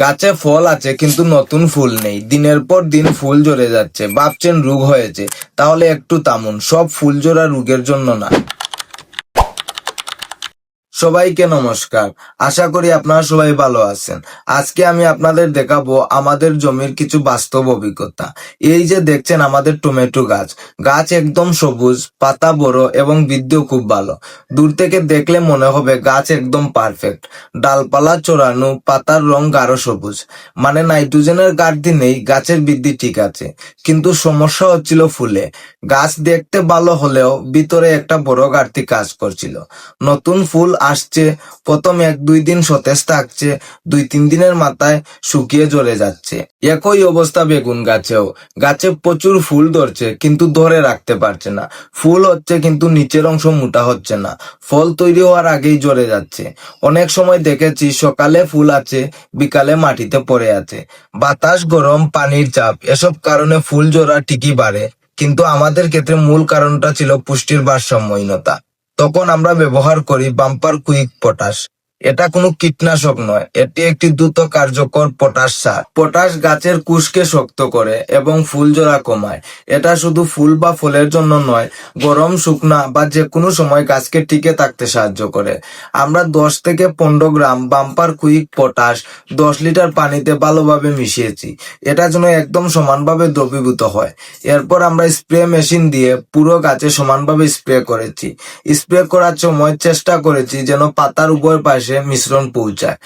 গাছে ফল আছে কিন্তু নতুন ফুল নেই, দিনের পর দিন ফুল ঝরে যাচ্ছে। ভাবছেন রোগ হয়েছে? তাহলে একটু থামুন, সব ফুল ঝরা রোগের জন্য না। সবাইকে নমস্কার, আশা করি আপনারা সবাই ভালো আছেন। আজকে আমি আপনাদের দেখাবো আমাদের জমির কিছু বাস্তব অভিজ্ঞতা। এই যে দেখছেন আমাদের টমেটো গাছ, গাছ একদম সবুজ, পাতা বড় এবং বৃদ্ধিও খুব ভালো। দূর থেকে দেখলে মনে হবে গাছ একদম পারফেক্ট, ডালপালা চড়ানো, পাতার রং গাঢ় সবুজ, মানে নাইট্রোজেনের ঘাটতি নেই, গাছের বৃদ্ধি ঠিক আছে। কিন্তু সমস্যা হচ্ছিল ফুলে। গাছ দেখতে ভালো হলেও ভিতরে একটা বড় ঘাটতি কাজ করছিল। নতুন ফুল আসছে, প্রথম 1-2 দিন সতেজ থাকছে, 2-3 দিনের মাথায় শুকিয়ে ঝরে যাচ্ছে। একই অবস্থা বেগুন গাছেও, গাছে প্রচুর ফুল ধরছে কিন্তু ধরে রাখতে পারছে না। ফুল হচ্ছে কিন্তু নিচের অংশ মোটা হচ্ছে না, ফল তৈরি হওয়ার আগেই ঝরে যাচ্ছে। অনেক সময় দেখেছি সকালে ফুল আছে, বিকালে মাটিতে পড়ে আছে। বাতাস, গরম, পানির চাপ, এসব কারণে ফুল ঝরা ঠিকই বাড়ে, কিন্তু আমাদের ক্ষেত্রে মূল কারণটা ছিল পুষ্টির ভারসাম্যহীনতা। তখন আমরা ব্যবহার করি বাম্পার কুইক পটাশ। এটা কোনো কীটনাশক নয়, এটি একটি দ্রুত কার্যকর পটাশ সার। পটাশ গাছের কুশকে শক্ত করে এবং ফুল ঝরা কমায়। এটা শুধু ফুল বা ফলের জন্য নয়, গরম, শুকনা বা যে কোনো সময় গাছকে টিকে থাকতে সাহায্য করে। আমরা 10 থেকে 15 গ্রাম বাম্পার কুইক পটাশ 10 লিটার পানিতে ভালোভাবে মিশিয়েছি। এটা যেন একদম সমানভাবে দ্রবীভূত হয়। এরপর আমরা স্প্রে মেশিন দিয়ে পুরো গাছে সমানভাবে স্প্রে করেছি। স্প্রে করার সময় চেষ্টা করেছি যেন পাতার উভয় পাশে মিশ্রণ পৌঁছায়।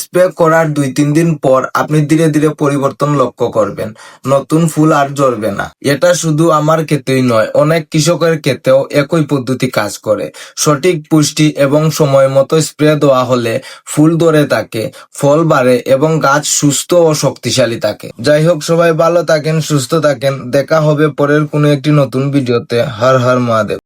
স্প্রে করার 2-3 দিন পর আপনি ধীরে ধীরে পরিবর্তন লক্ষ্য করবেন। নতুন ফুল আর ঝরবে না। এটা শুধু আমার ক্ষেত্রেই নয়, অনেক কৃষকের ক্ষেত্রেও একই পদ্ধতি কাজ করে। সঠিক পুষ্টি এবং সময় মতো স্প্রে দেওয়া হলে ফুল ধরে থাকে, ফল বাড়ে এবং গাছ সুস্থ ও শক্তিশালী থাকে। যাই হোক, সবাই ভালো থাকেন, সুস্থ থাকেন। দেখা হবে পরের কোনো একটি নতুন ভিডিওতে। হর হর মহাদেব।